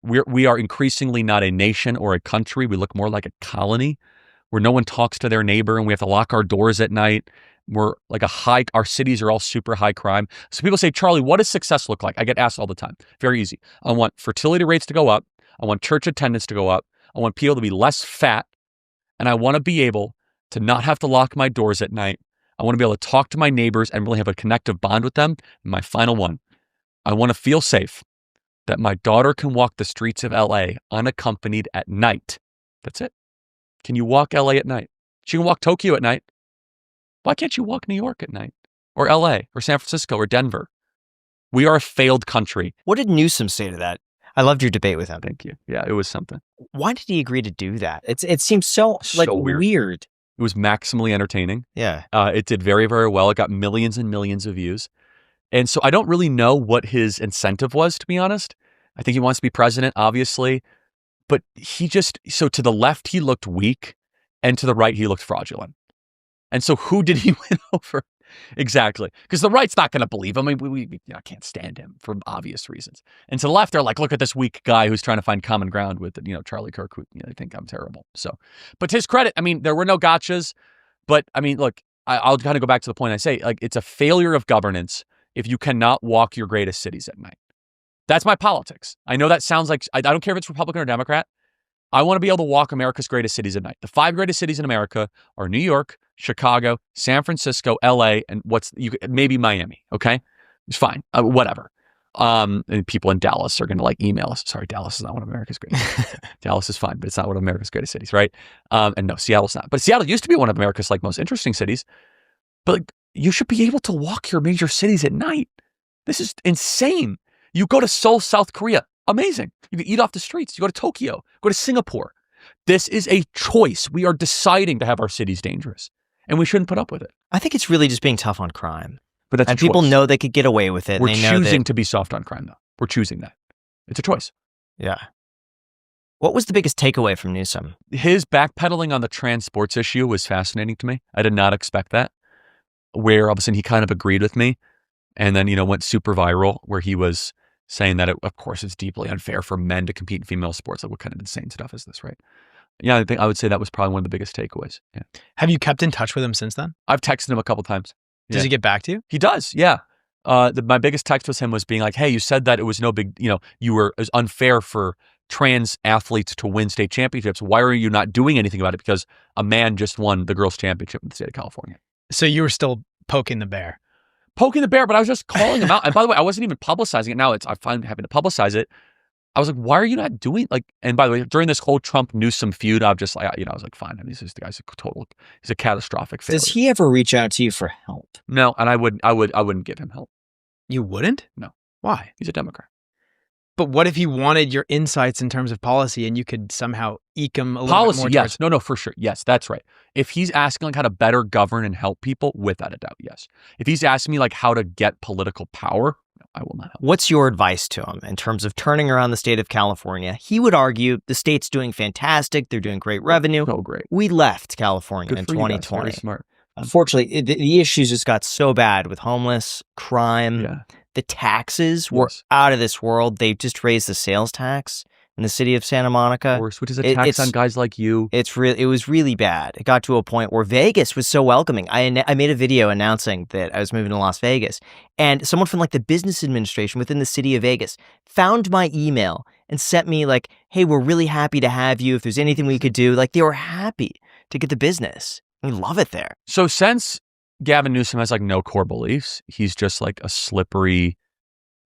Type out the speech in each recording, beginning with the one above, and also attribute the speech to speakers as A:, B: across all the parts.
A: We are increasingly not a nation or a country. We look more like a colony where no one talks to their neighbor and we have to lock our doors at night. We're like our cities are all super high crime. So people say, Charlie, what does success look like? I get asked all the time. Very easy. I want fertility rates to go up. I want church attendance to go up. I want people to be less fat. And I want to be able to not have to lock my doors at night. I want to be able to talk to my neighbors and really have a connective bond with them. And my final one, I want to feel safe that my daughter can walk the streets of LA unaccompanied at night. That's it. Can you walk LA at night? She can walk Tokyo at night. Why can't you walk New York at night? Or LA or San Francisco or Denver? We are a failed country.
B: What did Newsom say to that? I loved your debate with him.
A: Thank you. Yeah, it was something.
B: Why did he agree to do that? It seems so weird.
A: It was maximally entertaining.
B: Yeah.
A: It did very, very well. It got millions and millions of views. And so I don't really know what his incentive was, to be honest. I think he wants to be president, obviously. But so to the left, he looked weak. And to the right, he looked fraudulent. And so who did he win over? Exactly. Because the right's not going to believe him. I mean, I can't stand him for obvious reasons. And to the left, they're like, look at this weak guy who's trying to find common ground with, Charlie Kirk, who they think I'm terrible. So, but to his credit, I mean, there were no gotchas. But I mean, look, I'll kind of go back to the point I say, like, it's a failure of governance if you cannot walk your greatest cities at night. That's my politics. I know that sounds like, I don't care if it's Republican or Democrat. I want to be able to walk America's greatest cities at night. The 5 greatest cities in America are New York, Chicago, San Francisco, LA, and maybe Miami. Okay, it's fine. Whatever. And people in Dallas are going to email us. Sorry, Dallas is not one of America's greatest cities. Dallas is fine, but it's not one of America's greatest cities, right? And no, Seattle's not. But Seattle used to be one of America's most interesting cities. But you should be able to walk your major cities at night. This is insane. You go to Seoul, South Korea. Amazing. You can eat off the streets. You go to Tokyo, go to Singapore. This is a choice. We are deciding to have our cities dangerous, and we shouldn't put up with it.
B: I think it's really just being tough on crime.
A: But that's
B: and people know they could get away with it.
A: We're choosing to be soft on crime, though. We're choosing that. It's a choice.
B: Yeah. What was the biggest takeaway from Newsom?
A: His backpedaling on the trans sports issue was fascinating to me. I did not expect that, where all of a sudden he kind of agreed with me and then, went super viral where he was saying that, of course, it's deeply unfair for men to compete in female sports. Like, what kind of insane stuff is this, right? Yeah, I would say that was probably one of the biggest takeaways. Yeah.
C: Have you kept in touch with him since then?
A: I've texted him a couple times.
C: Does he get back to you?
A: He does, yeah. My biggest text was him being like, hey, you said that it was no big, it was unfair for trans athletes to win state championships. Why are you not doing anything about it? Because a man just won the girls' championship in the state of California.
C: So you were still poking the bear?
A: Poking the bear, but I was just calling him out. And by the way, I wasn't even publicizing it. Now I find having to publicize it. I was like, why are you not doing and by the way, during this whole Trump Newsom feud, I was like, fine. I mean, the guy's he's a catastrophic failure.
B: Does he ever reach out to you for help?
A: No, and I wouldn't give him help.
C: You wouldn't?
A: No.
C: Why?
A: He's a Democrat.
C: But what if he wanted your insights in terms of policy and you could somehow eke him a little bit more?
A: Yes. No, for sure. Yes, that's right. If he's asking how to better govern and help people, without a doubt, yes. If he's asking me how to get political power, no, I will not help.
B: What's your advice to him in terms of turning around the state of California? He would argue the state's doing fantastic. They're doing great revenue.
A: So great.
B: We left California in 2020. Very smart. Unfortunately, the issues just got so bad with homeless, crime.
A: Yeah.
B: The taxes were out of this world. They just raised the sales tax in the city of Santa Monica.
A: Of course, which is a tax on guys like you.
B: It was really bad. It got to a point where Vegas was so welcoming. I made a video announcing that I was moving to Las Vegas, and someone from the business administration within the city of Vegas found my email and sent me hey, we're really happy to have you. If there's anything we could do, they were happy to get the business. We love it there.
A: So since Gavin Newsom has no core beliefs, he's just a slippery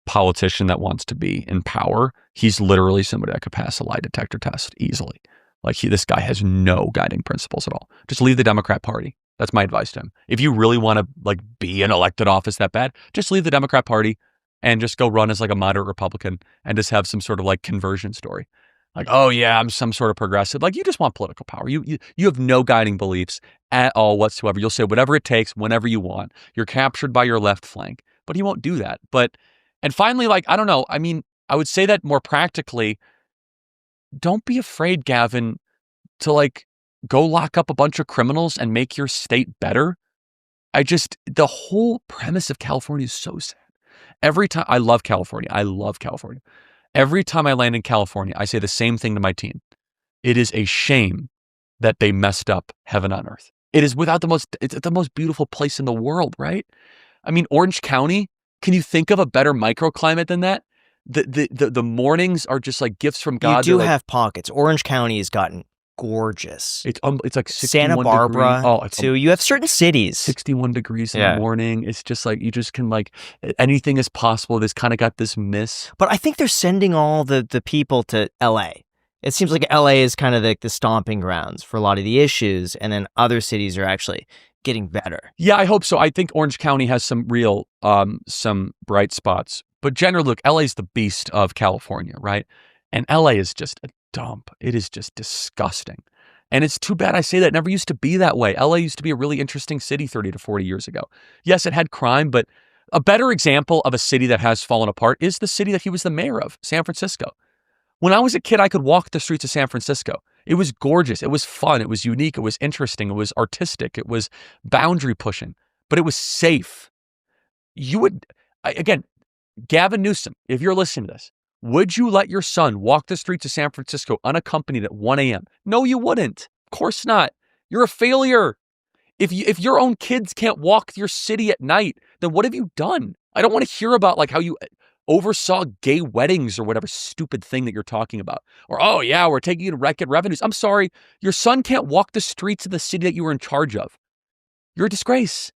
A: politician that wants to be in power. He's literally somebody that could pass a lie detector test easily. This guy has no guiding principles at all. Just leave the Democrat Party. That's my advice to him. If you really want to be in elected office that bad, just leave the Democrat Party and just go run as a moderate Republican and just have some sort of conversion story. Oh yeah, I'm some sort of progressive. You just want political power. You have no guiding beliefs at all whatsoever. You'll say whatever it takes, whenever you want. You're captured by your left flank, but he won't do that. And finally, I don't know. I mean, I would say that more practically. Don't be afraid, Gavin, to go lock up a bunch of criminals and make your state better. The whole premise of California is so sad. Every time, I love California. Every time I land in California, I say the same thing to my team. It is a shame that they messed up heaven on earth. It is it's the most beautiful place in the world, right? I mean, Orange County, can you think of a better microclimate than that? The mornings are just like gifts from God.
B: You do
A: They're
B: have pockets. Orange County has gotten gorgeous.
A: it's like 61
B: Santa Barbara,
A: degrees. Oh,
B: too. You have certain cities.
A: 61 degrees in the morning. It's just like, you just can like, anything is possible. This kind of got this miss.
B: But I think they're sending all the people to LA. It seems like LA is kind of the stomping grounds for a lot of the issues, and then other cities are actually getting better.
A: Yeah, I hope so. I think Orange County has some real, some bright spots. But generally, look, LA's the beast of California, right? And LA is just a dump. It is just disgusting. And it's too bad I say that. It never used to be that way. LA used to be a really interesting city 30 to 40 years ago. Yes, it had crime, but a better example of a city that has fallen apart is the city that he was the mayor of, San Francisco. When I was a kid, I could walk the streets of San Francisco. It was gorgeous. It was fun. It was unique. It was interesting. It was artistic. It was boundary pushing, but it was safe. Again, Gavin Newsom, if you're listening to this, would you let your son walk the streets of San Francisco unaccompanied at 1 a.m.? No, you wouldn't. Of course not. You're a failure. If your own kids can't walk your city at night, then what have you done? I don't want to hear about like how you oversaw gay weddings or whatever stupid thing that you're talking about. Or, oh yeah, we're taking you to record revenues. I'm sorry, your son can't walk the streets of the city that you were in charge of. You're a disgrace.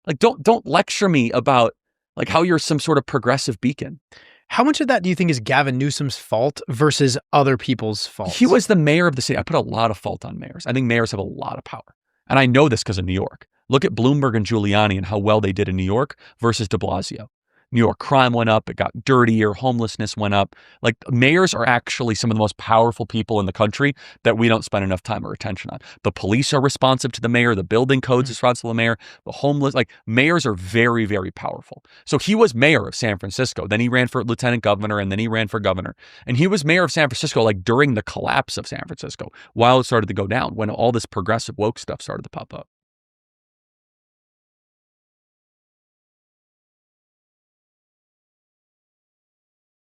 A: Like, don't lecture me about like how you're some sort of progressive beacon.
C: How much of that do you think is Gavin Newsom's fault versus other people's fault?
A: He was the mayor of the city. I put a lot of fault on mayors. I think mayors have a lot of power. And I know this because of New York. Look at Bloomberg and Giuliani and how well they did in New York versus de Blasio. New York crime went up. It got dirtier. Homelessness went up. Like, mayors are actually some of the most powerful people in the country that we don't spend enough time or attention on. The police are responsive to the mayor. The building codes responsible to the mayor. The homeless, like, mayors are very, very powerful. So he was mayor of San Francisco. Then he ran for lieutenant governor, and then he ran for governor. And he was mayor of San Francisco like during the collapse of San Francisco, while it started to go down, when all this progressive woke stuff started to pop up.